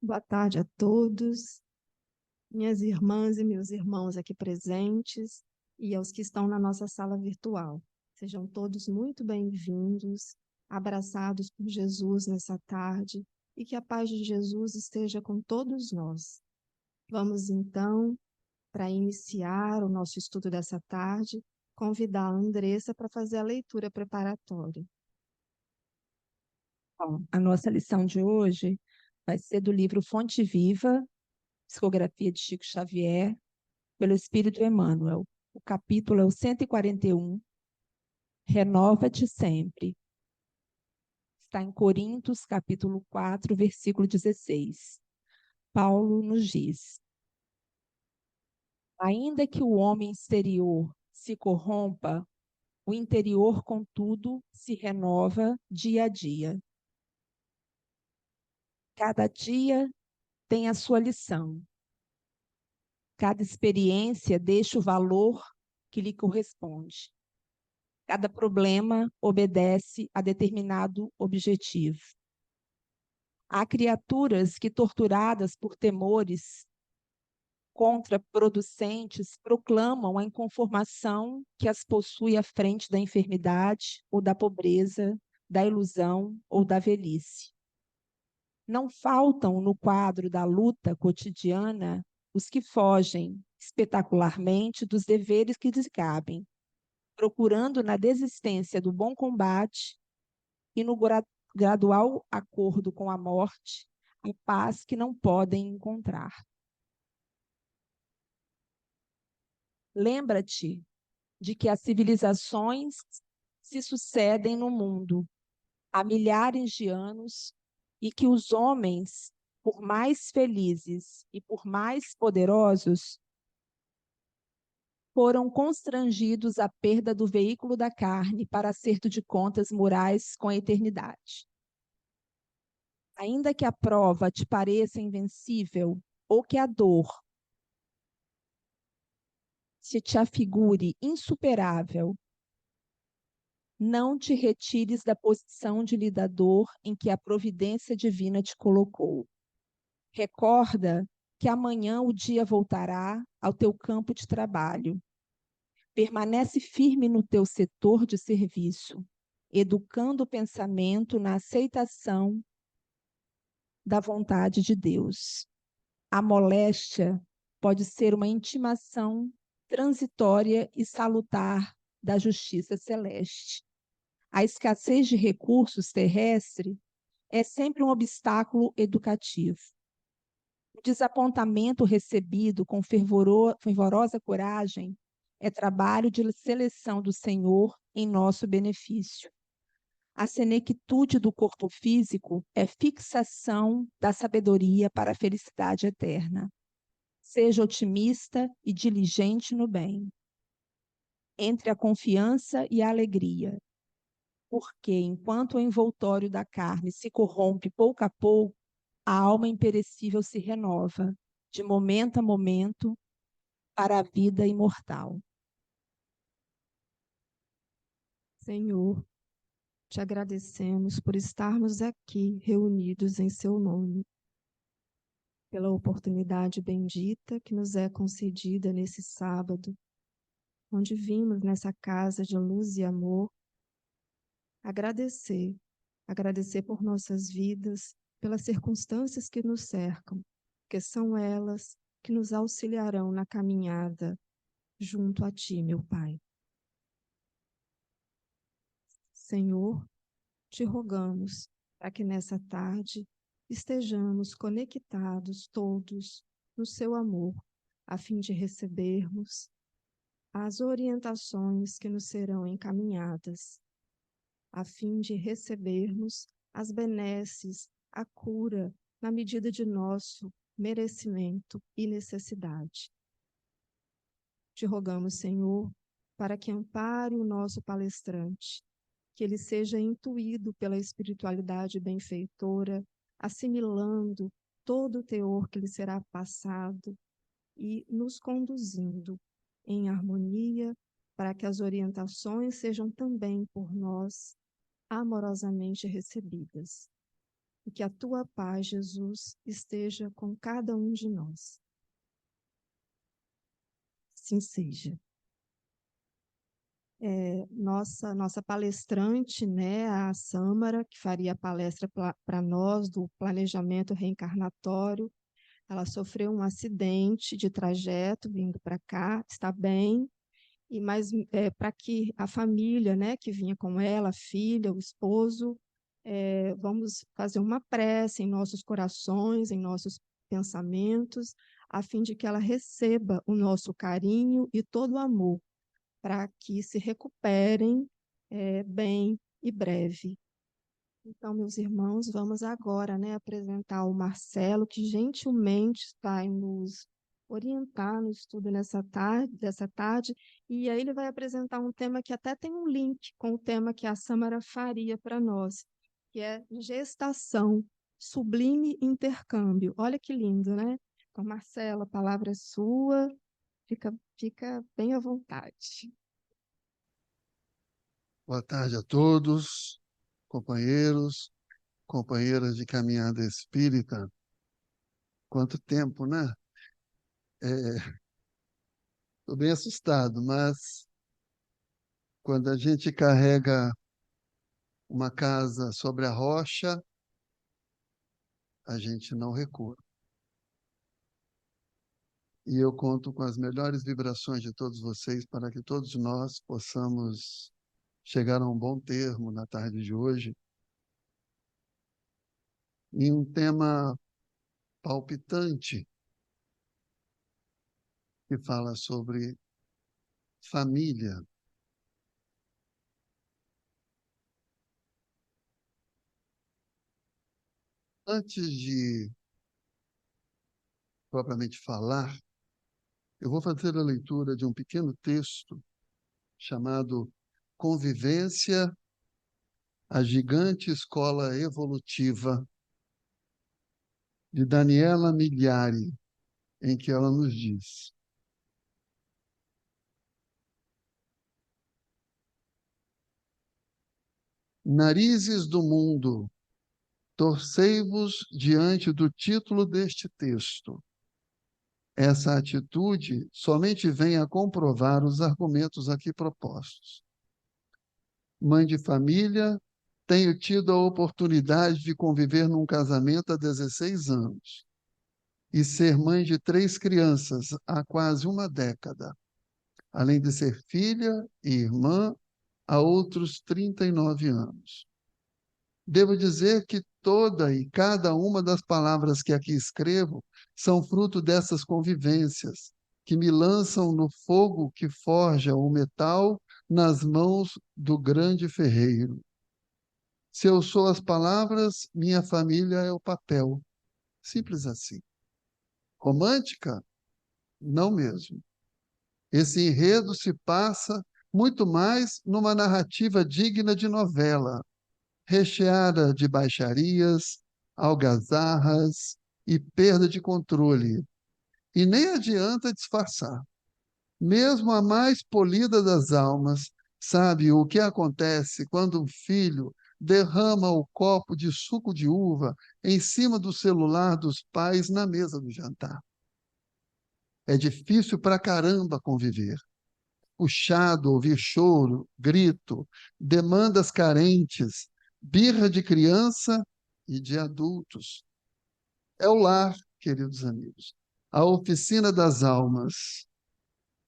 Boa tarde a todos, minhas irmãs e meus irmãos aqui presentes e aos que estão na nossa sala virtual. Sejam todos muito bem-vindos, abraçados por Jesus nessa tarde e que a paz de Jesus esteja com todos nós. Vamos então, para iniciar o nosso estudo dessa tarde, convidar a Andressa para fazer a leitura preparatória. Bom, a nossa lição de hoje vai ser do livro Fonte Viva, Psicografia de Chico Xavier, pelo Espírito Emmanuel. O capítulo é o 141, Renova-te sempre. Está em Coríntios, capítulo 4, versículo 16. Paulo nos diz: ainda que o homem exterior se corrompa, o interior, contudo, se renova dia a dia. Cada dia tem a sua lição. Cada experiência deixa o valor que lhe corresponde. Cada problema obedece a determinado objetivo. Há criaturas que, torturadas por temores contraproducentes, proclamam a inconformação que as possui à frente da enfermidade ou da pobreza, da ilusão ou da velhice. Não faltam no quadro da luta cotidiana os que fogem espetacularmente dos deveres que lhes cabem, procurando na desistência do bom combate e no gradual acordo com a morte a paz que não podem encontrar. Lembra-te de que as civilizações se sucedem no mundo há milhares de anos e que os homens, por mais felizes e por mais poderosos, foram constrangidos à perda do veículo da carne para acerto de contas morais com a eternidade. Ainda que a prova te pareça invencível ou que a dor se te afigure insuperável, não te retires da posição de lidador em que a providência divina te colocou. Recorda que amanhã o dia voltará ao teu campo de trabalho. Permanece firme no teu setor de serviço, educando o pensamento na aceitação da vontade de Deus. A moléstia pode ser uma intimação transitória e salutar da justiça celeste. A escassez de recursos terrestres é sempre um obstáculo educativo. O desapontamento recebido com fervorosa coragem é trabalho de seleção do Senhor em nosso benefício. A senectude do corpo físico é fixação da sabedoria para a felicidade eterna. Seja otimista e diligente no bem, entre a confiança e a alegria, porque enquanto o envoltório da carne se corrompe pouco a pouco, a alma imperecível se renova, de momento a momento, para a vida imortal. Senhor, te agradecemos por estarmos aqui reunidos em seu nome, pela oportunidade bendita que nos é concedida nesse sábado, onde vimos nessa casa de luz e amor agradecer, agradecer por nossas vidas, pelas circunstâncias que nos cercam, porque são elas que nos auxiliarão na caminhada junto a Ti, meu Pai. Senhor, te rogamos para que nessa tarde estejamos conectados todos no seu amor, a fim de recebermos as orientações que nos serão encaminhadas, a fim de recebermos as benesses, a cura, na medida de nosso merecimento e necessidade. Te rogamos, Senhor, para que ampare o nosso palestrante, que ele seja intuído pela espiritualidade benfeitora, assimilando todo o teor que lhe será passado e nos conduzindo em harmonia para que as orientações sejam também por nós amorosamente recebidas. e que a tua paz, Jesus, esteja com cada um de nós. Assim seja. Nossa palestrante, né, a Sâmara, que faria a palestra para nós do planejamento reencarnatório, ela sofreu um acidente de trajeto vindo para cá, está bem, mas para que a família, né, que vinha com ela, a filha, o esposo, vamos fazer uma prece em nossos corações, em nossos pensamentos, a fim de que ela receba o nosso carinho e todo o amor, para que se recuperem bem e breve. Então, meus irmãos, vamos agora, né, apresentar o Marcelo, que gentilmente vai nos orientar no estudo dessa tarde, e aí ele vai apresentar um tema que até tem um link com o tema que a Sâmara faria para nós, que é gestação, sublime intercâmbio. Olha que lindo, né? Então, Marcelo, a palavra é sua, fica bem à vontade. Boa tarde a todos, companheiros, companheiras de caminhada espírita. Quanto tempo, né? Estou bem assustado, mas quando a gente carrega uma casa sobre a rocha, a gente não recua. E eu conto com as melhores vibrações de todos vocês para que todos nós possamos chegar a um bom termo na tarde de hoje, em um tema palpitante que fala sobre família. Antes de propriamente falar, eu vou fazer a leitura de um pequeno texto chamado Convivência, a Gigante Escola Evolutiva, de Daniela Migliari, em que ela nos diz: Narizes do mundo, torcei-vos diante do título deste texto. Essa atitude somente vem a comprovar os argumentos aqui propostos. Mãe de família, tenho tido a oportunidade de conviver num casamento há 16 anos e ser mãe de 3 crianças há quase uma década, além de ser filha e irmã há outros 39 anos. Devo dizer que toda e cada uma das palavras que aqui escrevo são fruto dessas convivências, que me lançam no fogo que forja o metal nas mãos do grande ferreiro. Se eu sou as palavras, minha família é o papel. Simples assim. Romântica? Não mesmo. Esse enredo se passa muito mais numa narrativa digna de novela, recheada de baixarias, algazarras e perda de controle. E nem adianta disfarçar. Mesmo a mais polida das almas sabe o que acontece quando um filho derrama o copo de suco de uva em cima do celular dos pais na mesa do jantar. É difícil pra caramba conviver. Puxado, ouvir choro, grito, demandas carentes, birra de criança e de adultos. É o lar, queridos amigos, a oficina das almas.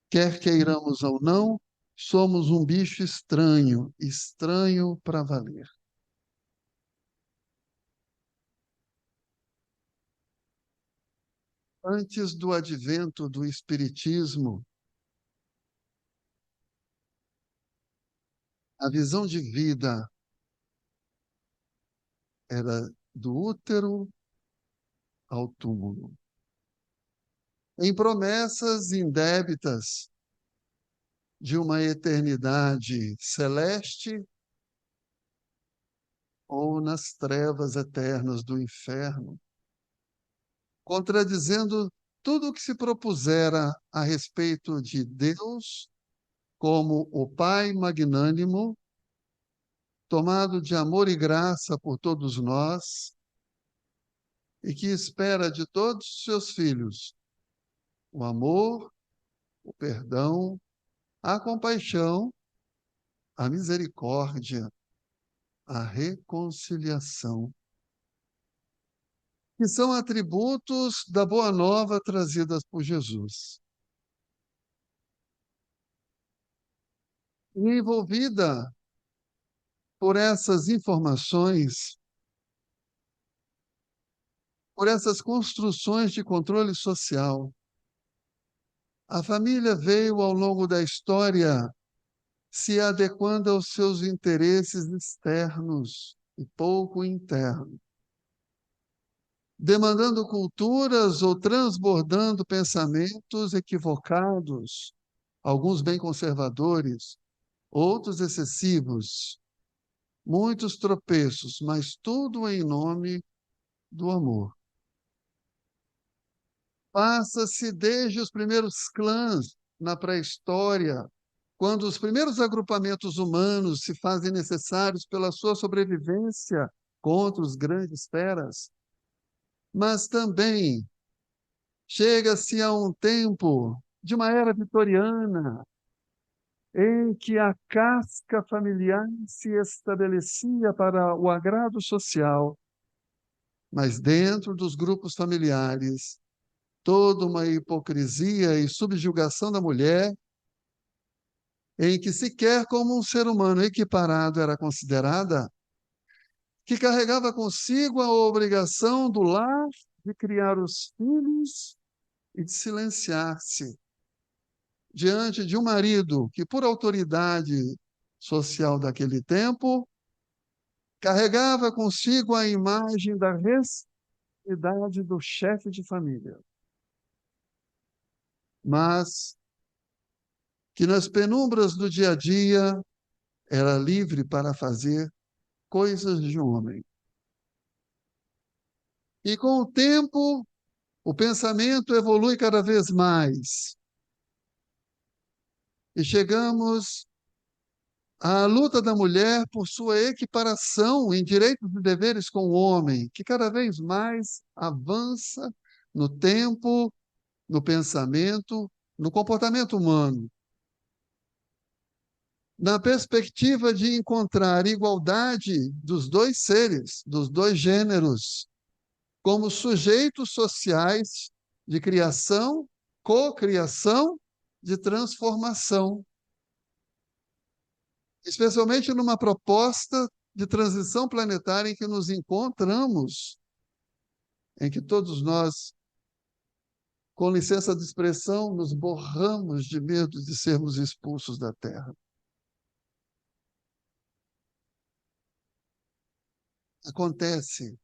Quer queiramos ou não, somos um bicho estranho, estranho para valer. Antes do advento do Espiritismo, a visão de vida era do útero ao túmulo, em promessas indébitas de uma eternidade celeste ou nas trevas eternas do inferno, contradizendo tudo o que se propusera a respeito de Deus como o Pai magnânimo, tomado de amor e graça por todos nós, e que espera de todos os seus filhos o amor, o perdão, a compaixão, a misericórdia, a reconciliação, que são atributos da boa nova trazidas por Jesus. E envolvida por essas informações, por essas construções de controle social, a família veio, ao longo da história, se adequando aos seus interesses externos e pouco internos, demandando culturas ou transbordando pensamentos equivocados, alguns bem conservadores, outros excessivos, muitos tropeços, mas tudo em nome do amor. Passa-se desde os primeiros clãs na pré-história, quando os primeiros agrupamentos humanos se fazem necessários pela sua sobrevivência contra os grandes feras, mas também chega-se a um tempo de uma era vitoriana, em que a casca familiar se estabelecia para o agrado social, mas dentro dos grupos familiares, toda uma hipocrisia e subjugação da mulher, em que sequer como um ser humano equiparado era considerada, que carregava consigo a obrigação do lar de criar os filhos e de silenciar-se diante de um marido que, por autoridade social daquele tempo, carregava consigo a imagem da responsabilidade do chefe de família. Mas que nas penumbras do dia a dia era livre para fazer coisas de homem. E com o tempo, o pensamento evolui cada vez mais. E chegamos à luta da mulher por sua equiparação em direitos e deveres com o homem, que cada vez mais avança no tempo, no pensamento, no comportamento humano, na perspectiva de encontrar igualdade dos dois seres, dos dois gêneros, como sujeitos sociais de criação, cocriação, de transformação, especialmente numa proposta de transição planetária em que nos encontramos, em que todos nós, com licença de expressão, nos borramos de medo de sermos expulsos da Terra. Acontece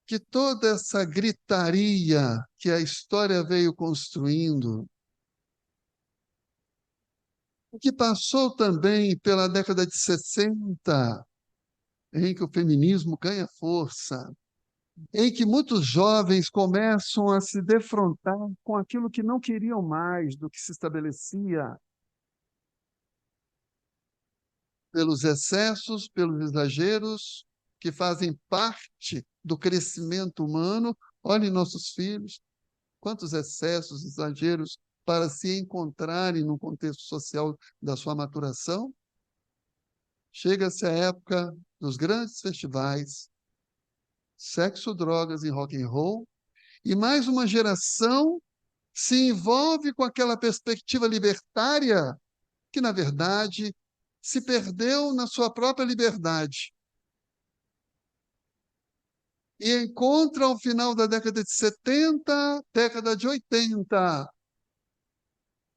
que toda essa gritaria que a história veio construindo, que passou também pela década de 60, em que o feminismo ganha força, em que muitos jovens começam a se defrontar com aquilo que não queriam mais do que se estabelecia, pelos excessos, pelos exageros, que fazem parte do crescimento humano. Olhem nossos filhos, quantos excessos, exageros para se encontrarem no contexto social da sua maturação. Chega-se a época dos grandes festivais, sexo, drogas e rock and roll, e mais uma geração se envolve com aquela perspectiva libertária que, na verdade, se perdeu na sua própria liberdade. E encontra, ao final da década de 70, década de 80,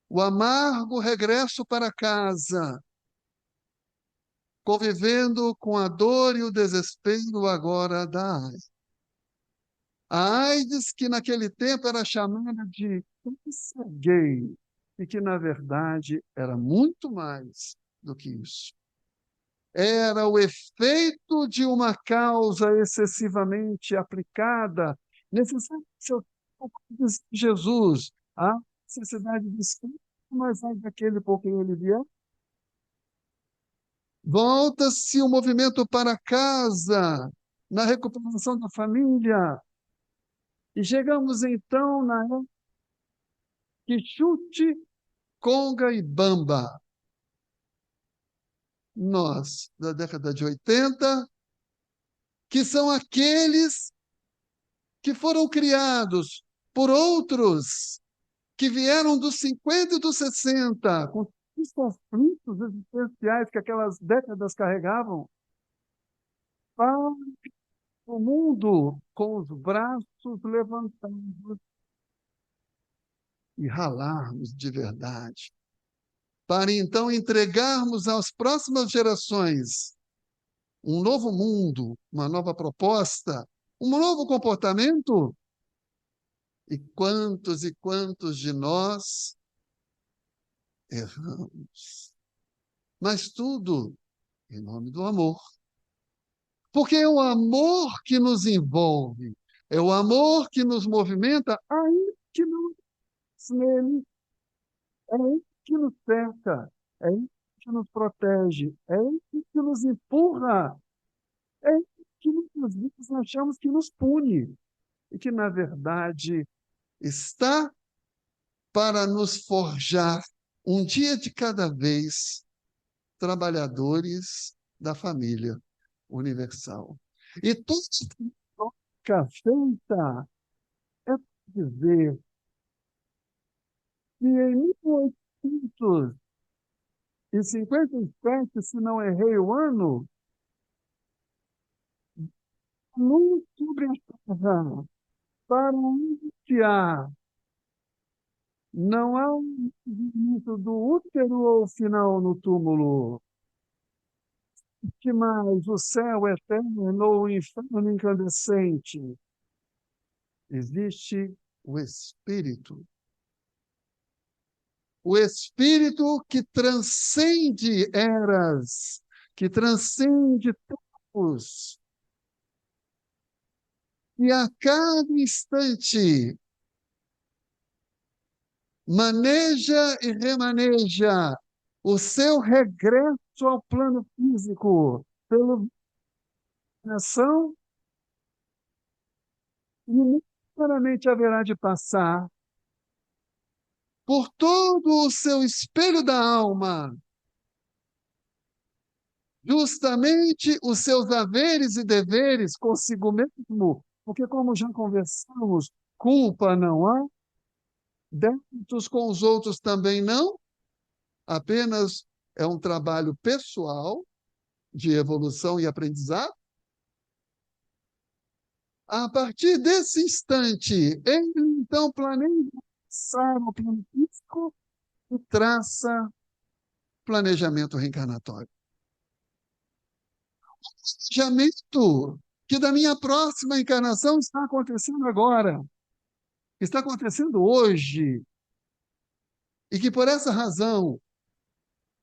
o amargo regresso para casa, convivendo com a dor e o desespero agora da AIDS. A AIDS, que naquele tempo era chamada de câncer gay, e que, na verdade, era muito mais do que isso. Era o efeito de uma causa excessivamente aplicada, necessária de Jesus, a necessidade de Cristo, mas ai daquele por quem ele vier. Volta-se o movimento para casa, na recuperação da família. E chegamos, então, na Quixute, Conga e Bamba. Nós, da década de 80, que são aqueles que foram criados por outros que vieram dos 50 e dos 60, com os conflitos existenciais que aquelas décadas carregavam, para o mundo com os braços levantados e ralarmos de verdade, para então entregarmos às próximas gerações um novo mundo, uma nova proposta, um novo comportamento. E quantos de nós erramos? Mas tudo em nome do amor. Porque é o amor que nos envolve, é o amor que nos movimenta, ainda que não nele. É ele que nos cerca, é ele que nos protege, é ele que nos empurra, é ele que muitas vezes achamos que nos pune e que, na verdade, está para nos forjar, um dia de cada vez, trabalhadores da família universal. E toda troca feita é dizer que em 1857, se não errei o ano, luz sobre a terra para anunciar não há um início do útero ou final no túmulo, que mais o céu eterno ou o inferno incandescente. Existe o Espírito. O Espírito que transcende eras, que transcende tempos, e a cada instante maneja e remaneja o seu regresso ao plano físico pela ação, e necessariamente haverá de passar por todo o seu espelho da alma, justamente os seus haveres e deveres consigo mesmo, porque, como já conversamos, culpa não há, débitos com os outros também não, apenas é um trabalho pessoal de evolução e aprendizado. A partir desse instante, ele então planeja o plano físico e traça planejamento reencarnatório. O planejamento que da minha próxima encarnação está acontecendo agora, está acontecendo hoje, e que por essa razão,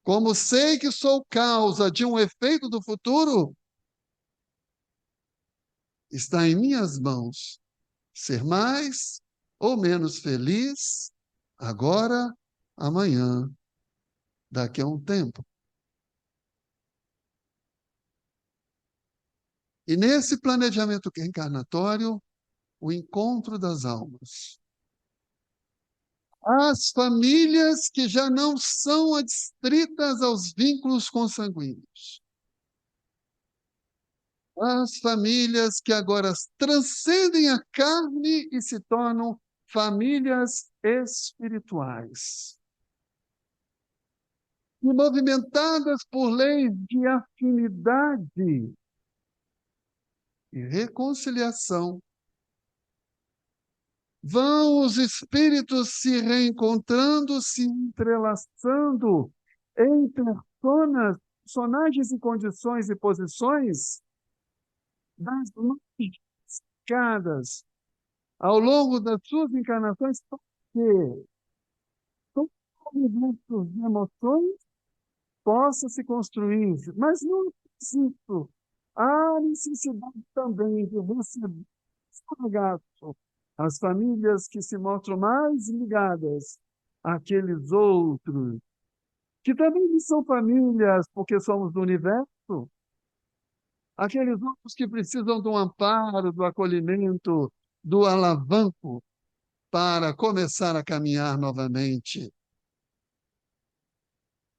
como sei que sou causa de um efeito do futuro, está em minhas mãos ser mais ou menos feliz agora, amanhã, daqui a um tempo. E nesse planejamento reencarnatório, o encontro das almas. As famílias que já não são adstritas aos vínculos consanguíneos. As famílias que agora transcendem a carne e se tornam famílias espirituais. E movimentadas por leis de afinidade e reconciliação, vão os espíritos se reencontrando, se entrelaçando em personagens e condições e posições das mais destacadas ao longo das suas encarnações, porque todo o universo de emoções possa se construir, mas não existe. Há necessidade também de receber as famílias que se mostram mais ligadas àqueles outros, que também são famílias porque somos do universo, aqueles outros que precisam do amparo, do acolhimento, do alavanco para começar a caminhar novamente.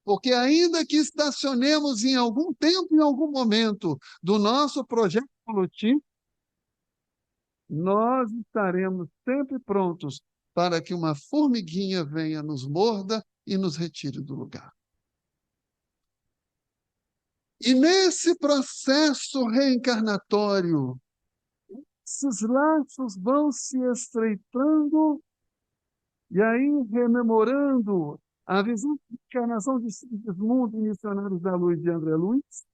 Porque ainda que estacionemos em algum tempo, em algum momento do nosso projeto evolutivo, nós estaremos sempre prontos para que uma formiguinha venha, nos morda e nos retire do lugar. E nesse processo reencarnatório, esses laços vão se estreitando, e aí, rememorando a visão de encarnação de Sigismundo e Missionários da Luz de André Luiz,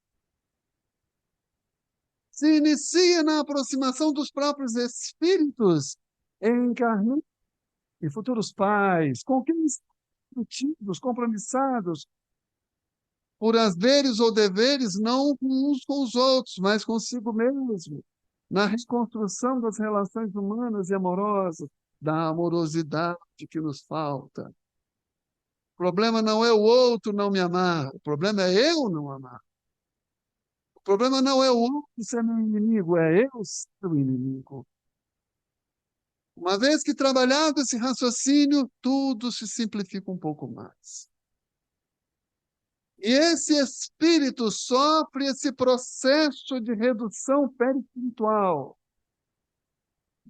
se inicia na aproximação dos próprios espíritos encarnados e futuros pais, com quem estão comprometidos, compromissados por haveres ou deveres, não uns com os outros, mas consigo mesmo, na reconstrução das relações humanas e amorosas, da amorosidade que nos falta. O problema não é o outro não me amar, o problema é eu não amar. O problema não é o outro ser meu inimigo, é eu ser o inimigo. Uma vez que trabalhado esse raciocínio, tudo se simplifica um pouco mais. E esse espírito sofre esse processo de redução perispiritual.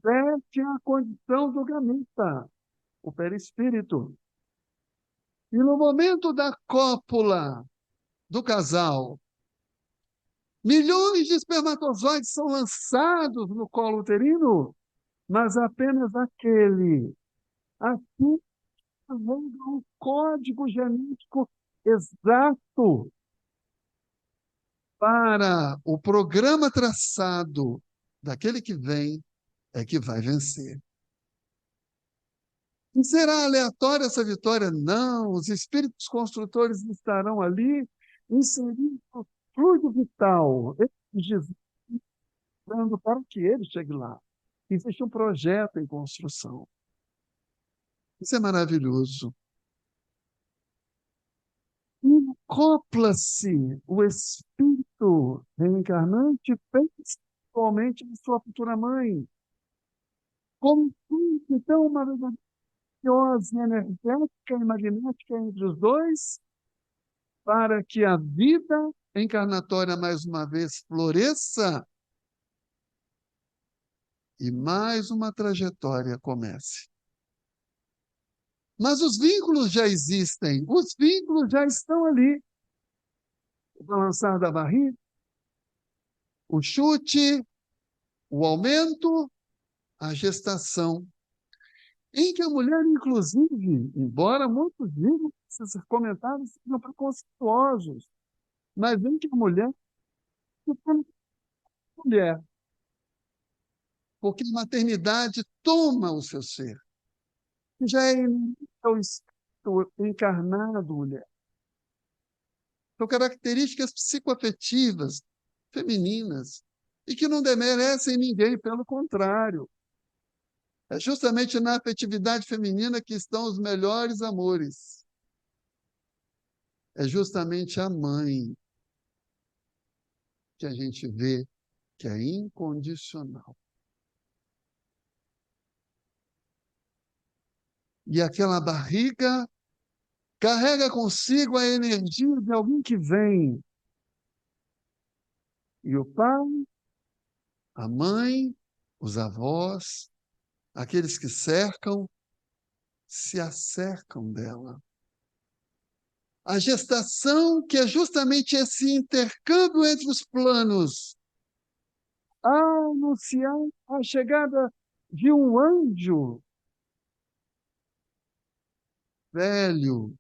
Veste a condição do gameta, o perispírito. E no momento da cópula do casal, milhões de espermatozoides são lançados no colo uterino, mas apenas aquele assim um código genético exato para o programa traçado daquele que vem, é que vai vencer. E será aleatória essa vitória? Não, os espíritos construtores estarão ali inserindo o fluido vital, Jesus, dando para que ele chegue lá. Existe um projeto em construção. Isso é maravilhoso. E acopla-se o espírito reencarnante principalmente de sua futura mãe. Como então uma verdadeira simbiose energética e magnética entre os dois, para que a vida encarnatória mais uma vez floresça e mais uma trajetória comece. Mas os vínculos já existem, os vínculos já estão ali. O balançar da barriga, o chute, o aumento, a gestação. Em que a mulher, inclusive, embora muitos digam que esses comentários sejam preconceituosos, mas em que a mulher se torna mulher, porque a maternidade toma o seu ser, que já é o espírito encarnado, mulher. São características psicoafetivas, femininas, e que não demerecem ninguém, pelo contrário. É justamente na afetividade feminina que estão os melhores amores. É justamente a mãe que a gente vê que é incondicional. E aquela barriga carrega consigo a energia de alguém que vem. E o pai, a mãe, os avós, aqueles que cercam, se acercam dela. A gestação, que é justamente esse intercâmbio entre os planos, a anunciar a chegada de um anjo velho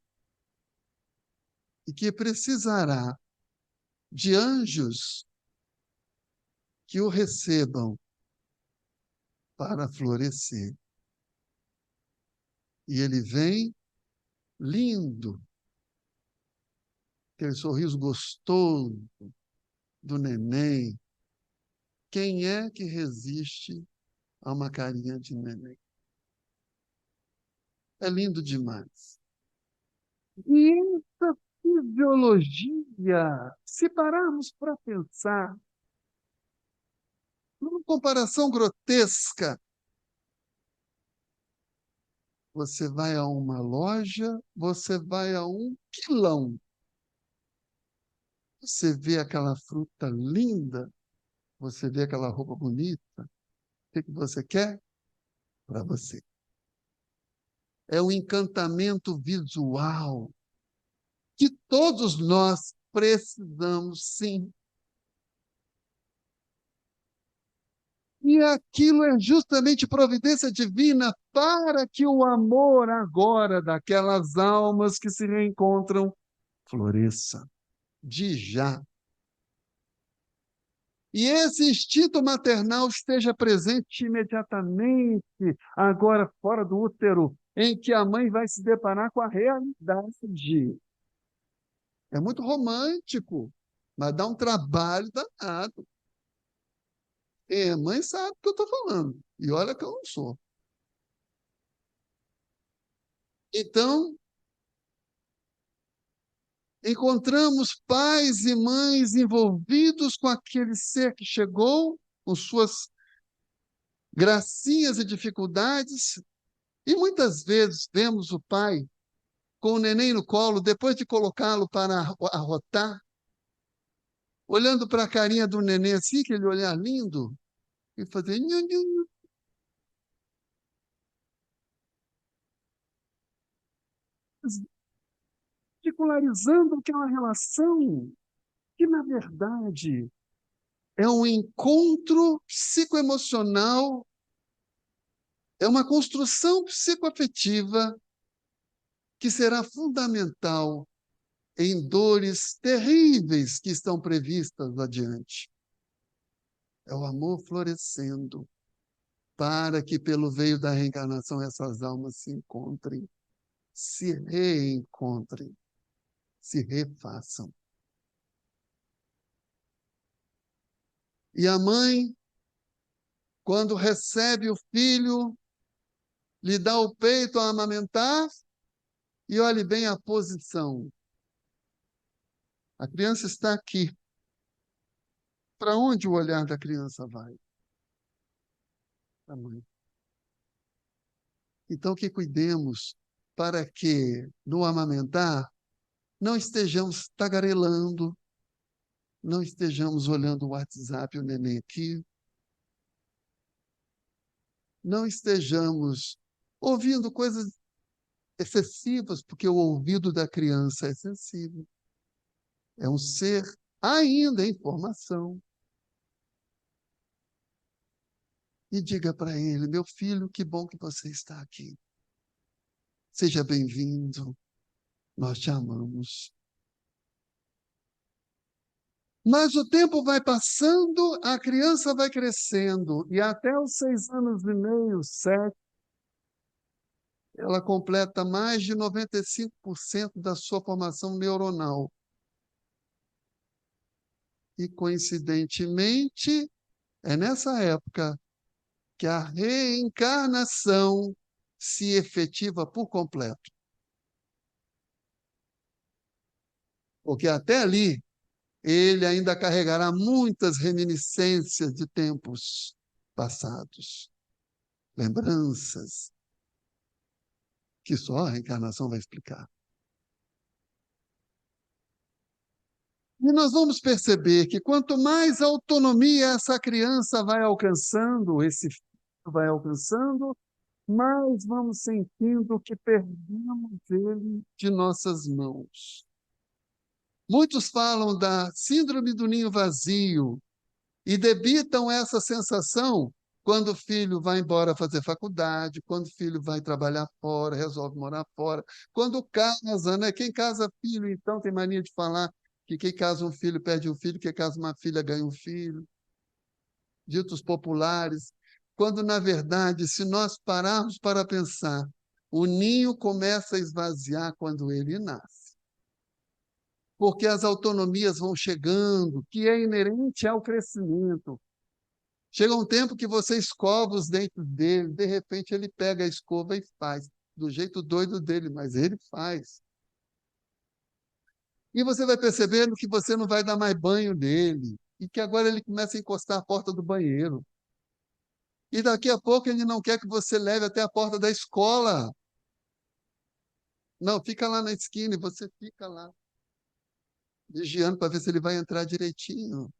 e que precisará de anjos que o recebam para florescer. E ele vem lindo, aquele sorriso gostoso do neném. Quem é que resiste a uma carinha de neném? É lindo demais. E essa fisiologia, se pararmos para pensar, Uma comparação grotesca. Você vai a uma loja, você vai a um quilão. Você vê aquela fruta linda, você vê aquela roupa bonita. O que você quer? Para você. É um encantamento visual que todos nós precisamos, sim. E aquilo é justamente providência divina para que o amor agora daquelas almas que se reencontram floresça de já. E esse instinto maternal esteja presente imediatamente, agora fora do útero, em que a mãe vai se deparar com a realidade. É muito romântico, mas dá um trabalho danado. Quem é mãe sabe o que eu estou falando. E olha que eu não sou. Então, encontramos pais e mães envolvidos com aquele ser que chegou, com suas gracinhas e dificuldades, e muitas vezes vemos o pai com o neném no colo, depois de colocá-lo para arrotar, olhando para a carinha do neném assim, aquele olhar lindo, e fazer nhu, nhu, nhu. Particularizando aquela relação que, na verdade, é um encontro psicoemocional, é uma construção psicoafetiva que será fundamental em dores terríveis que estão previstas adiante. É o amor florescendo para que, pelo veio da reencarnação, essas almas se encontrem, se reencontrem, se refaçam. E a mãe, quando recebe o filho, lhe dá o peito a amamentar, e olhe bem a posição. A criança está aqui. Para onde o olhar da criança vai? Para a mãe. Então, que cuidemos para que, no amamentar, não estejamos tagarelando, não estejamos olhando o WhatsApp, o neném aqui, não estejamos ouvindo coisas excessivas, porque o ouvido da criança é sensível. É um ser ainda em formação. E diga para ele: meu filho, que bom que você está aqui. Seja bem-vindo, nós te amamos. Mas o tempo vai passando, a criança vai crescendo, e até os 6 anos e meio, 7, ela completa mais de 95% da sua formação neuronal. E, coincidentemente, é nessa época que a reencarnação se efetiva por completo. Porque até ali, ele ainda carregará muitas reminiscências de tempos passados, lembranças, que só a reencarnação vai explicar. E nós vamos perceber que quanto mais autonomia essa criança vai alcançando, esse filho vai alcançando, mais vamos sentindo que perdemos ele de nossas mãos. Muitos falam da síndrome do ninho vazio e debitam essa sensação quando o filho vai embora fazer faculdade, quando o filho vai trabalhar fora, resolve morar fora, quando casa, né? Quem casa filho, então, tem mania de falar que quem casa um filho perde um filho, quem casa uma filha ganha um filho. Ditos populares, quando, na verdade, se nós pararmos para pensar, o ninho começa a esvaziar quando ele nasce. Porque as autonomias vão chegando, que é inerente ao crescimento. Chega um tempo que você escova os dentes dele, de repente ele pega a escova e faz, do jeito doido dele, mas ele faz. E você vai percebendo que você não vai dar mais banho nele, e que agora ele começa a encostar a porta do banheiro. E daqui a pouco ele não quer que você leve até a porta da escola. Não, fica lá na esquina e você fica lá, vigiando para ver se ele vai entrar direitinho.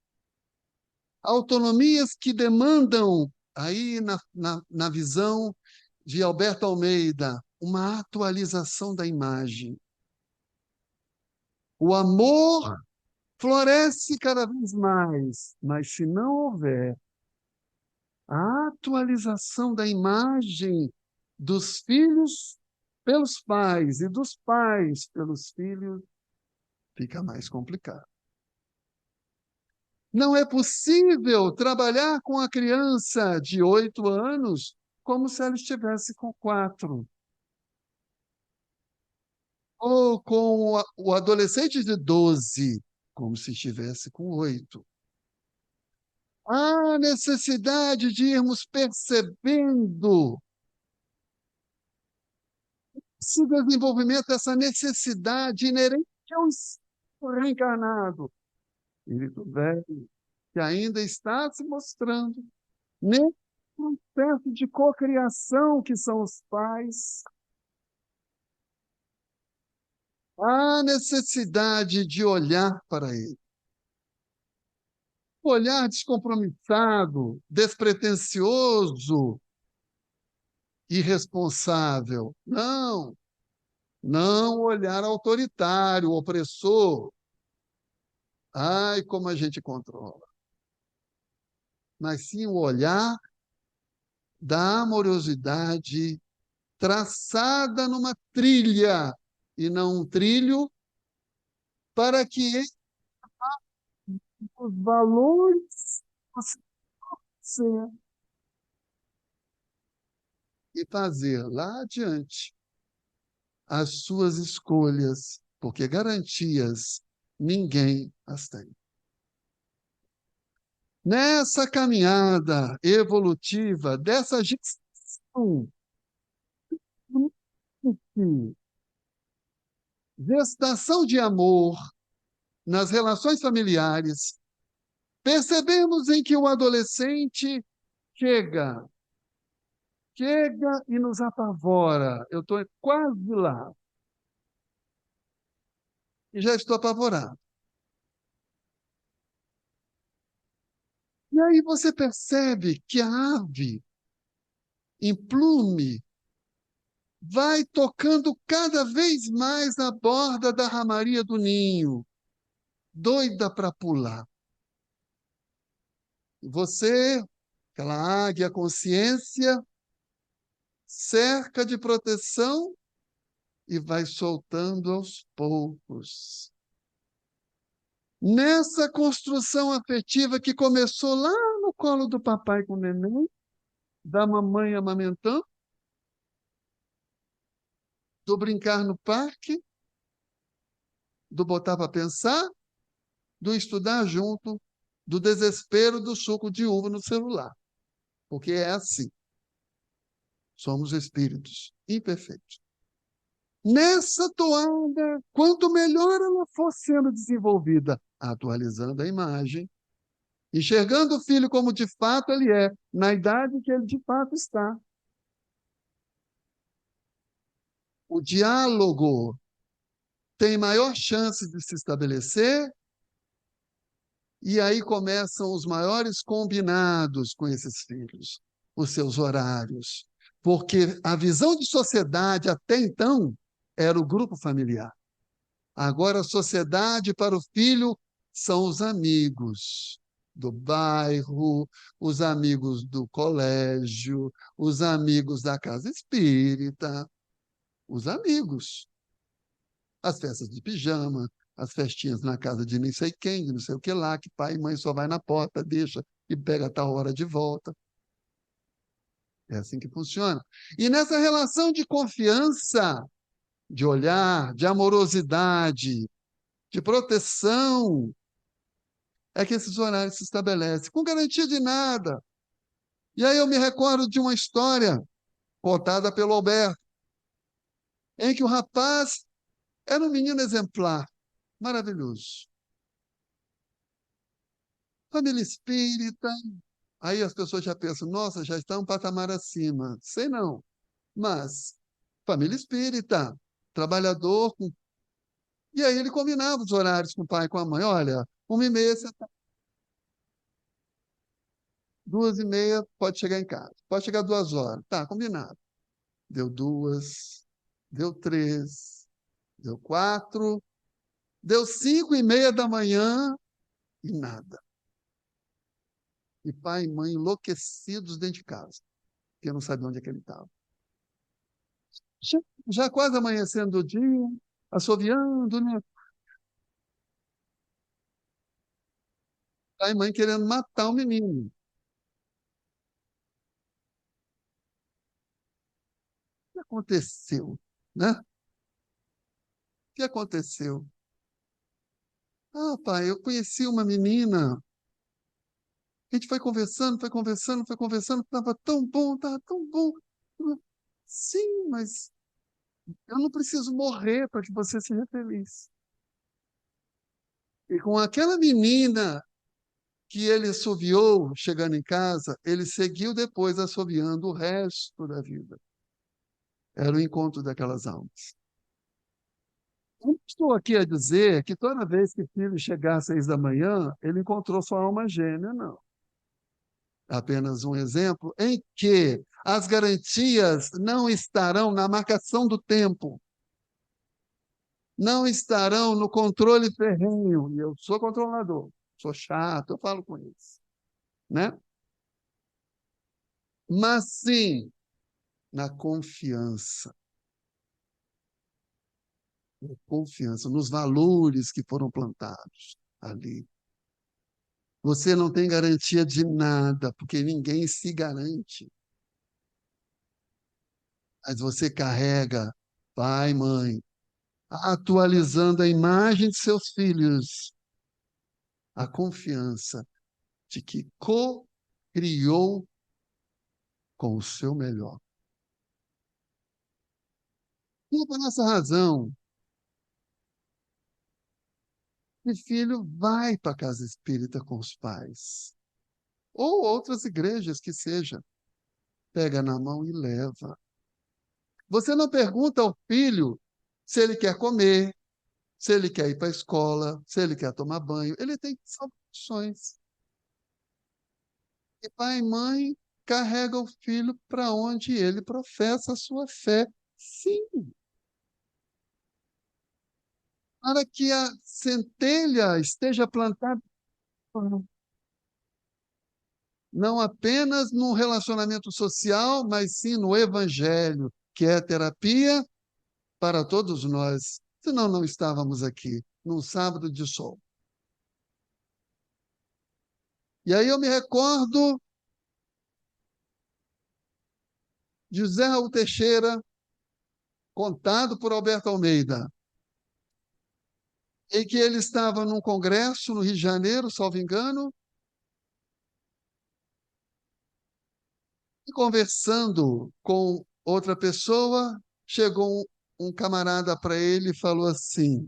Autonomias que demandam, aí na visão de Alberto Almeida, uma atualização da imagem. O amor floresce cada vez mais, mas se não houver a atualização da imagem dos filhos pelos pais e dos pais pelos filhos, fica mais complicado. Não é possível trabalhar com a criança de 8 anos como se ela estivesse com 4. Ou com o adolescente de 12, como se estivesse com 8. Há necessidade de irmos percebendo esse desenvolvimento, essa necessidade inerente ao espírito reencarnado, espírito velho, que ainda está se mostrando nesse processo de cocriação que são os pais. Há necessidade de olhar para ele. Olhar descompromissado, despretensioso, irresponsável. Não. Não olhar autoritário, opressor. Ai, como a gente controla. Mas sim o olhar da amorosidade traçada numa trilha e não um trilho, para que os valores possam ser e fazer lá adiante as suas escolhas, porque garantias ninguém as tem. Nessa caminhada evolutiva, dessa gestação, gestação de amor nas relações familiares, percebemos em que o adolescente chega e nos apavora. Eu estou quase lá. E já estou apavorado. E aí você percebe que a ave, em plume, vai tocando cada vez mais na borda da ramaria do ninho, doida para pular. E você, aquela águia consciência, cerca de proteção e vai soltando aos poucos. Nessa construção afetiva que começou lá no colo do papai com o neném, da mamãe amamentando, do brincar no parque, do botar para pensar, do estudar junto, do desespero do suco de uva no celular. Porque é assim. Somos espíritos imperfeitos. Nessa toada, quanto melhor ela for sendo desenvolvida, atualizando a imagem, enxergando o filho como de fato ele é, na idade que ele de fato está. O diálogo tem maior chance de se estabelecer e aí começam os maiores combinados com esses filhos, os seus horários. Porque a visão de sociedade até então era o grupo familiar. Agora a sociedade para o filho são os amigos do bairro, os amigos do colégio, os amigos da casa espírita, os amigos. As festas de pijama, as festinhas na casa de nem sei quem, de não sei o que lá, que pai e mãe só vai na porta, deixa e pega a tal hora de volta. É assim que funciona. E nessa relação de confiança, de olhar, de amorosidade, de proteção, é que esses horários se estabelecem, com garantia de nada. E aí eu me recordo de uma história contada pelo Alberto, em que o rapaz era um menino exemplar, maravilhoso. Família espírita, Aí as pessoas já pensam, nossa, já está um patamar acima. Sei não, mas família espírita, trabalhador. E aí ele combinava os horários com o pai e com a mãe. Olha, 1h30, você tá... 2h30, pode chegar em casa. Pode chegar 2 horas. Tá, combinado. Deu 2, deu 3, deu 4, deu 5h30 da manhã e nada. E pai e mãe enlouquecidos dentro de casa, porque não sabia onde é que ele estava. Já, já quase amanhecendo o dia, assoviando, né? Pai e mãe querendo matar o menino. O que aconteceu, né? O que aconteceu? Ah, pai, eu conheci uma menina. A gente foi conversando, foi conversando, foi conversando, estava tão bom, estava tão bom. Sim, mas eu não preciso morrer para que você seja feliz. E com aquela menina que ele assoviou chegando em casa, ele seguiu depois assoviando o resto da vida. Era o encontro daquelas almas. Não estou aqui a dizer que toda vez que o filho chegar às 6 da manhã, ele encontrou sua alma gêmea, não. Apenas um exemplo em que as garantias não estarão na marcação do tempo, não estarão no controle ferrenho. E eu sou controlador, sou chato, eu falo com eles, né? Mas sim na confiança, nos valores que foram plantados ali. Você não tem garantia de nada, porque ninguém se garante. Mas você carrega, pai, mãe, atualizando a imagem de seus filhos, a confiança de que co-criou com o seu melhor. E por essa razão, o filho vai para a casa espírita com os pais, ou outras igrejas que seja, pega na mão e leva. Você não pergunta ao filho se ele quer comer, se ele quer ir para a escola, se ele quer tomar banho. Ele tem opções. E pai e mãe carrega o filho para onde ele professa a sua fé. Sim, para que a centelha esteja plantada não apenas no relacionamento social, mas sim no evangelho, que é terapia para todos nós. Senão não estávamos aqui num sábado de sol. E aí eu me recordo de José Raul Teixeira, contado por Alberto Almeida, em que ele estava num congresso no Rio de Janeiro, salvo engano, e conversando com outra pessoa, chegou um camarada para ele e falou assim: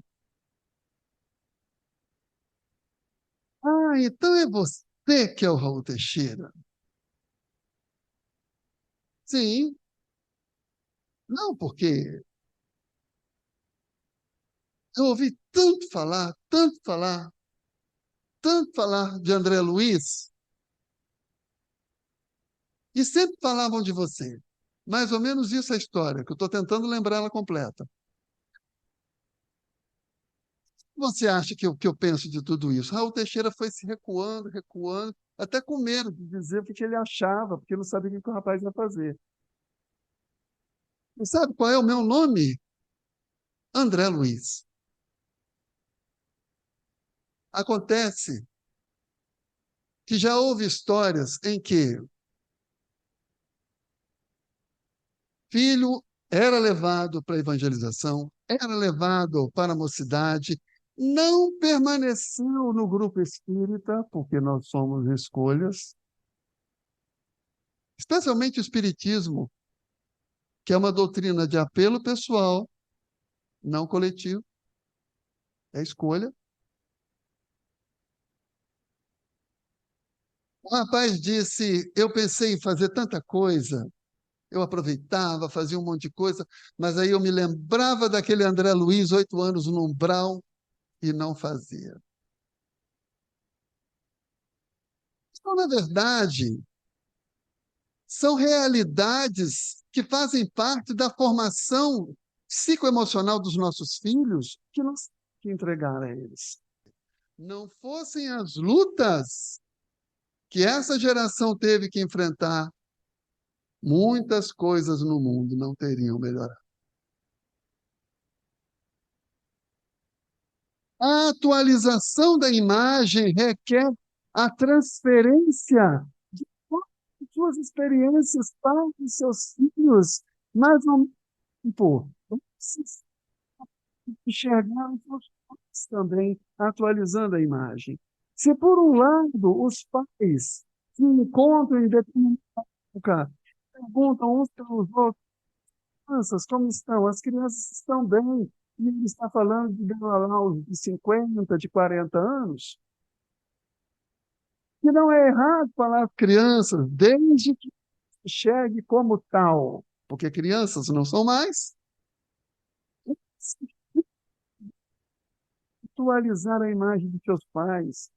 Ah, então é você que é o Raul Teixeira? Sim, não, porque eu ouvi tanto falar de André Luiz, e sempre falavam de você. Mais ou menos isso é a história, que eu estou tentando lembrar ela completa. Você acha que eu penso de tudo isso? Raul Teixeira foi se recuando, recuando, até com medo de dizer o que ele achava, porque não sabia o que o rapaz ia fazer. E sabe qual é o meu nome? André Luiz. Acontece que já houve histórias em que filho era levado para a evangelização, era levado para a mocidade, não permaneceu no grupo espírita, porque nós somos escolhas, especialmente o espiritismo, que é uma doutrina de apelo pessoal, não coletivo, é escolha. O rapaz disse: eu pensei em fazer tanta coisa, eu aproveitava, fazia um monte de coisa, mas aí eu me lembrava daquele André Luiz, 8 anos no umbral, e não fazia. Então, na verdade, são realidades que fazem parte da formação psicoemocional dos nossos filhos que nós temos que entregar a eles. Não fossem as lutas que essa geração teve que enfrentar, muitas coisas no mundo não teriam melhorado. A atualização da imagem requer a transferência de todas as suas experiências para os seus filhos, mas ao mesmo tempo, enxergar os seus pais também atualizando a imagem. Se, por um lado, os pais se encontram em determinada época, perguntam uns pelos outros, crianças, como estão? As crianças estão bem. E ele está falando de Galalau de 50, de 40 anos, que não é errado falar crianças, desde que enxergue como tal, porque crianças não são mais. Atualizar a imagem de seus pais.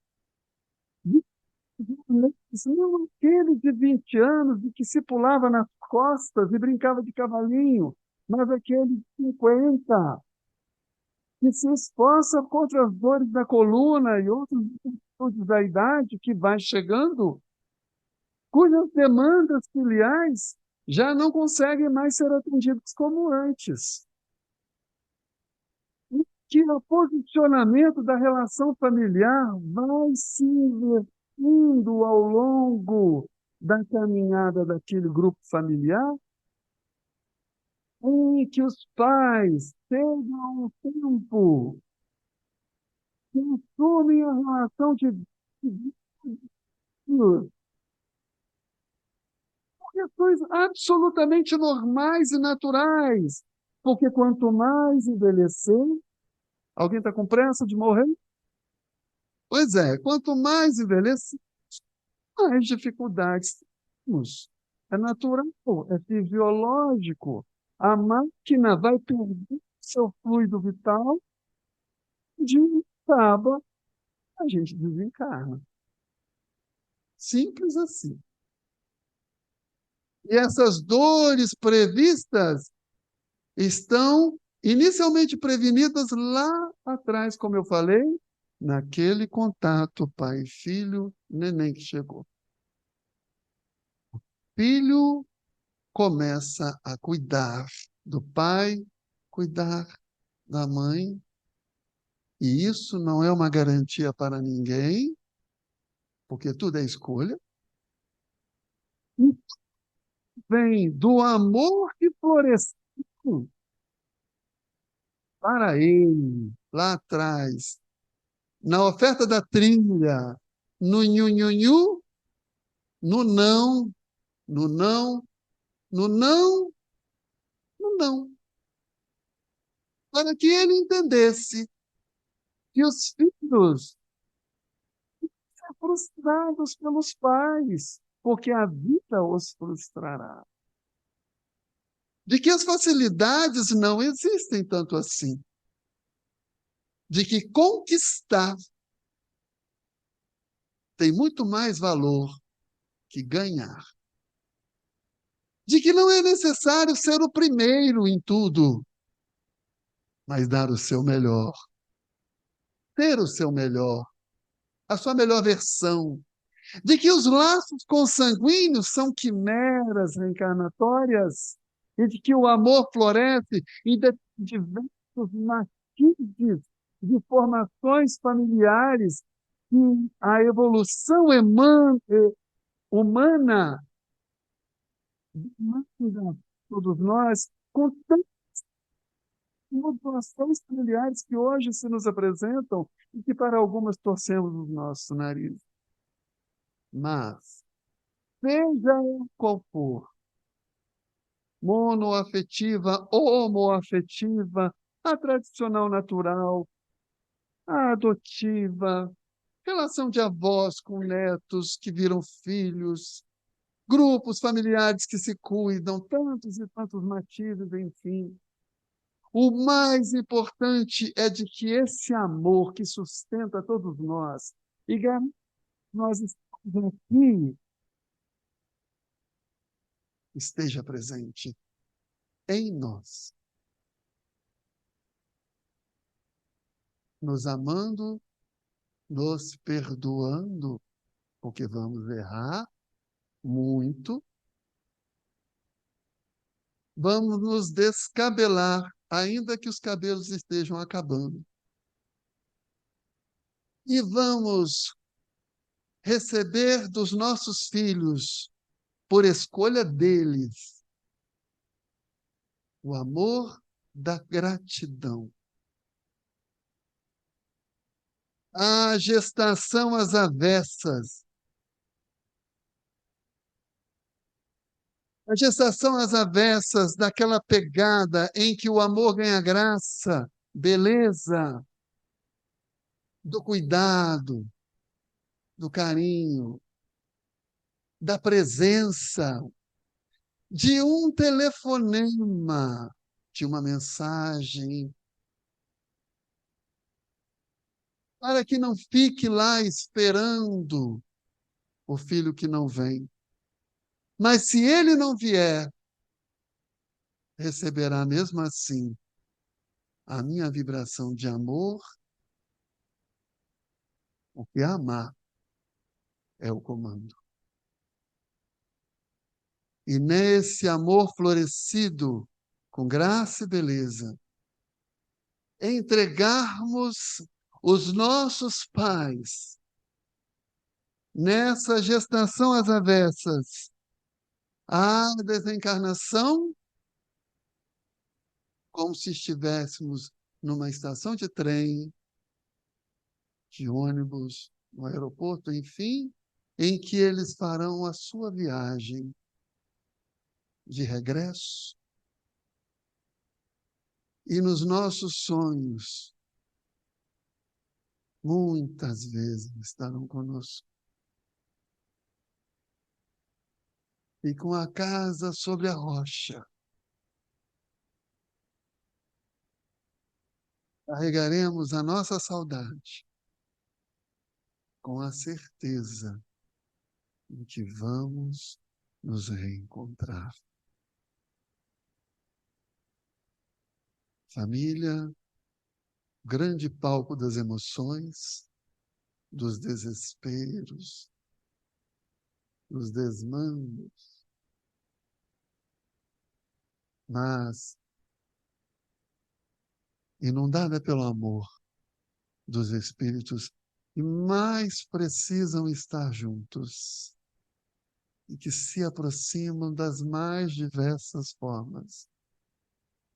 Não aquele de 20 anos de que se pulava nas costas e brincava de cavalinho, mas aquele de 50 que se esforça contra as dores da coluna e outros distúrbios da idade que vai chegando, cujas demandas filiais já não conseguem mais ser atendidas como antes. E que o posicionamento da relação familiar vai se invertendo ao longo da caminhada daquele grupo familiar, em que os pais chegam a um tempo que assumem a relação de por questões absolutamente normais e naturais. Porque quanto mais envelhecer, alguém está com pressa de morrer? Pois é, quanto mais envelhecer, mais dificuldades temos. É natural, é fisiológico. A máquina vai perder seu fluido vital, de acaba, a gente desencarna. Simples assim. E essas dores previstas estão inicialmente prevenidas lá atrás, como eu falei, naquele contato pai e filho, neném que chegou. O filho começa a cuidar do pai, cuidar da mãe, e isso não é uma garantia para ninguém, porque tudo é escolha. E vem do amor que floresceu para ele, lá atrás, na oferta da trilha, no nhu-nhu-nhu, no não, no não, no não, no não. Para que ele entendesse que os filhos são frustrados pelos pais, porque a vida os frustrará. De que as facilidades não existem tanto assim. De que conquistar tem muito mais valor que ganhar. De que não é necessário ser o primeiro em tudo, mas dar o seu melhor. Ter o seu melhor, a sua melhor versão. De que os laços consanguíneos são quimeras reencarnatórias e de que o amor floresce em diversos matizes de formações familiares que a evolução humana demanda todos nós com tantas situações familiares que hoje se nos apresentam e que para algumas torcemos os nossos narizes. Mas, seja qual for, monoafetiva, homoafetiva, a tradicional natural, a adotiva, relação de avós com netos que viram filhos, grupos familiares que se cuidam, tantos e tantos matizes, enfim. O mais importante é de que esse amor que sustenta todos nós, e nós estamos aqui, esteja presente em nós, nos amando, nos perdoando, porque vamos errar muito, vamos nos descabelar, ainda que os cabelos estejam acabando. E vamos receber dos nossos filhos, por escolha deles, o amor da gratidão. A gestação às avessas. A gestação às avessas daquela pegada em que o amor ganha graça, beleza, do cuidado, do carinho, da presença, de um telefonema, de uma mensagem, para que não fique lá esperando o filho que não vem. Mas se ele não vier, receberá mesmo assim a minha vibração de amor, porque amar é o comando. E nesse amor florescido, com graça e beleza, entregarmos os nossos pais nessa gestação às avessas, à desencarnação, como se estivéssemos numa estação de trem, de ônibus, no aeroporto, enfim, em que eles farão a sua viagem de regresso. E nos nossos sonhos, muitas vezes estarão conosco. E com a casa sobre a rocha, carregaremos a nossa saudade com a certeza de que vamos nos reencontrar. Família, grande palco das emoções, dos desesperos, dos desmandos, mas inundada pelo amor dos espíritos que mais precisam estar juntos e que se aproximam das mais diversas formas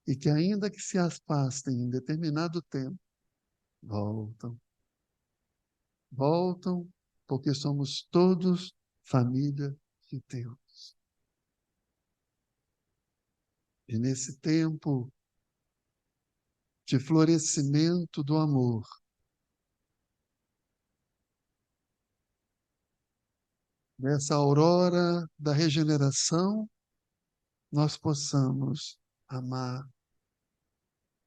e que, ainda que se afastem em determinado tempo, voltam. Voltam porque somos todos família de Deus. E nesse tempo de florescimento do amor, nessa aurora da regeneração, nós possamos amar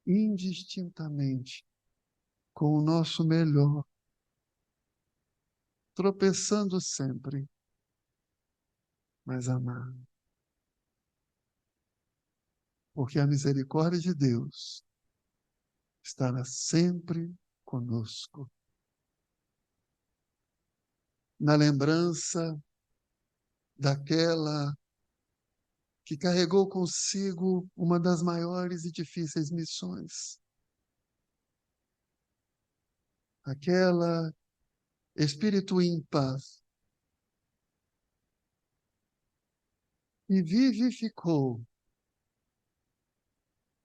indistintamente, com o nosso melhor, tropeçando sempre, mas amar. Porque a misericórdia de Deus estará sempre conosco. Na lembrança daquela que carregou consigo uma das maiores e difíceis missões. Aquela espírito ímpar e vivificou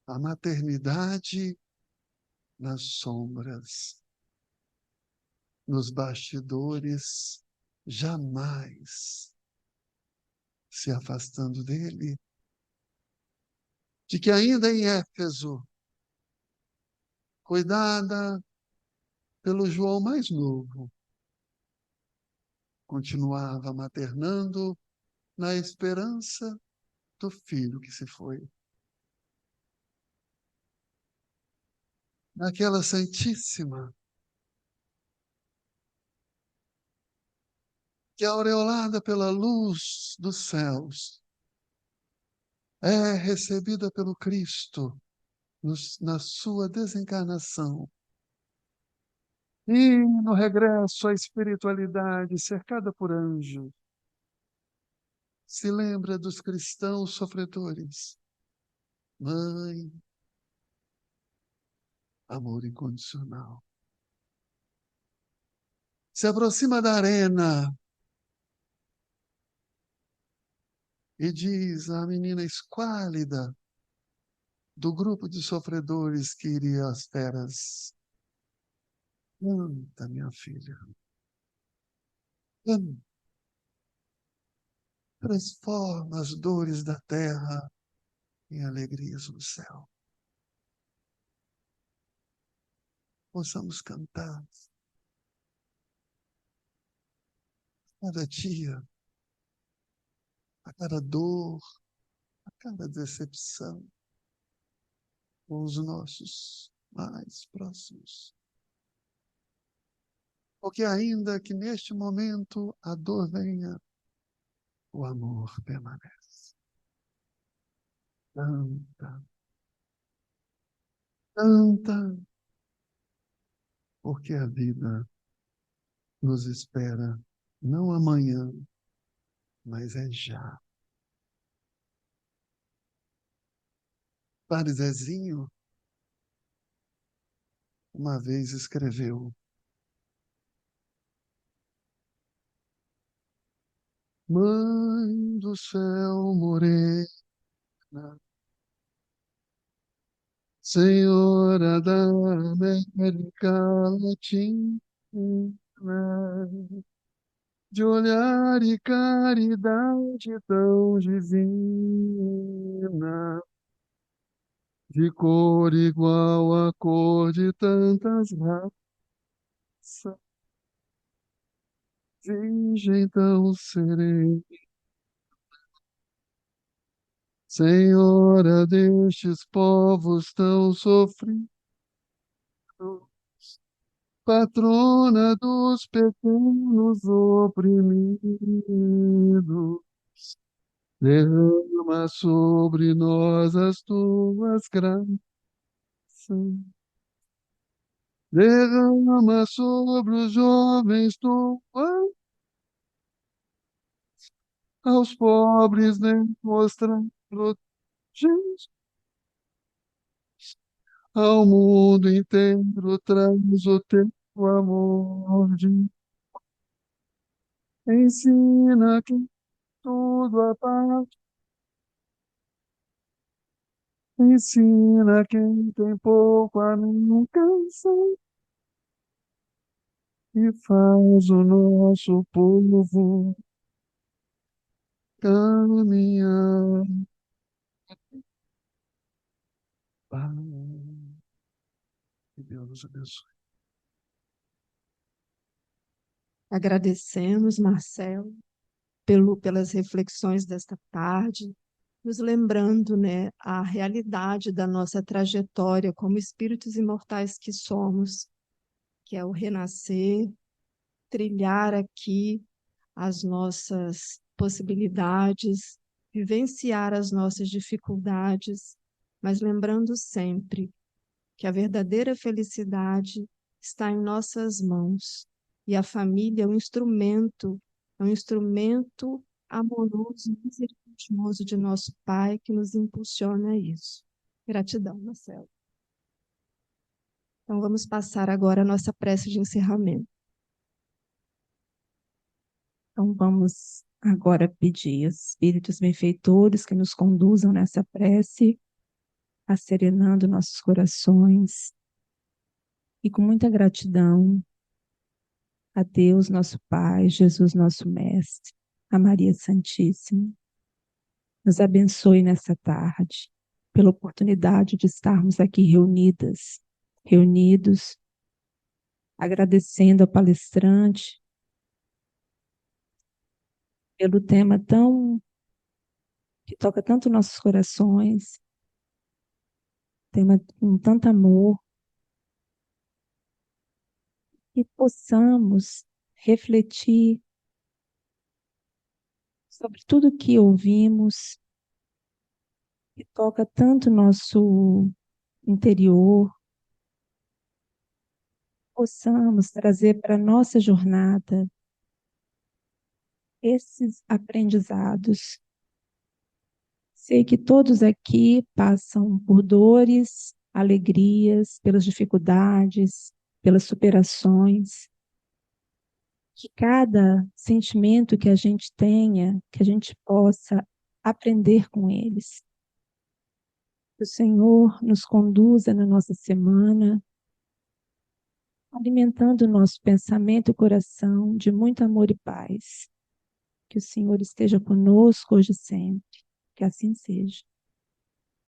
a maternidade nas sombras, nos bastidores, jamais se afastando dele. De que ainda em Éfeso, cuidada pelo João mais novo, continuava maternando na esperança do filho que se foi. Naquela Santíssima, que aureolada pela luz dos céus, é recebida pelo Cristo na sua desencarnação e no regresso à espiritualidade, cercada por anjos, se lembra dos cristãos sofredores. Mãe, amor incondicional. Se aproxima da arena e diz à menina esquálida do grupo de sofredores que iria às feras: canta, minha filha, canta, transforma as dores da terra em alegrias no céu. Possamos cantar cada dia, a cada dor, a cada decepção, com os nossos mais próximos. Porque ainda que neste momento a dor venha, o amor permanece. Canta, canta, porque a vida nos espera não amanhã, mas é já. Padre Zezinho uma vez escreveu: Mãe do céu morena, Senhora da América Latina, de olhar e caridade tão divina, de cor igual à cor de tantas raças, Virgem tão serena, Senhora destes povos tão sofridos, patrona dos pequenos oprimidos, derrama sobre nós as tuas graças, derrama sobre os jovens tuas, aos pobres vem mostrando Jesus, ao mundo inteiro traz o teu amor. Ensina que tudo a paz, ensina quem tem pouco a não cansar e faz o nosso povo caminhar. Paz. Que Deus nos abençoe. Agradecemos, Marcelo, pelas reflexões desta tarde, nos lembrando, né, a realidade da nossa trajetória como espíritos imortais que somos, que é o renascer, trilhar aqui as nossas possibilidades, vivenciar as nossas dificuldades, mas lembrando sempre que a verdadeira felicidade está em nossas mãos e a família é um instrumento amoroso e misericordioso de nosso Pai que nos impulsiona a isso. Gratidão, Marcelo. Então vamos passar agora a nossa prece de encerramento. Então, vamos agora pedir aos espíritos benfeitores que nos conduzam nessa prece, asserenando nossos corações e com muita gratidão a Deus, nosso Pai, Jesus, nosso Mestre, a Maria Santíssima. Nos abençoe nessa tarde, pela oportunidade de estarmos aqui reunidos, agradecendo ao palestrante pelo tema que toca tanto nossos corações, tema com tanto amor, e possamos refletir sobre tudo que ouvimos, que toca tanto nosso interior, possamos trazer para a nossa jornada esses aprendizados. Sei que todos aqui passam por dores, alegrias, pelas dificuldades, pelas superações. Que cada sentimento que a gente tenha, que a gente possa aprender com eles. Que o Senhor nos conduza na nossa semana, alimentando o nosso pensamento e coração de muito amor e paz. Que o Senhor esteja conosco hoje e sempre. Que assim seja.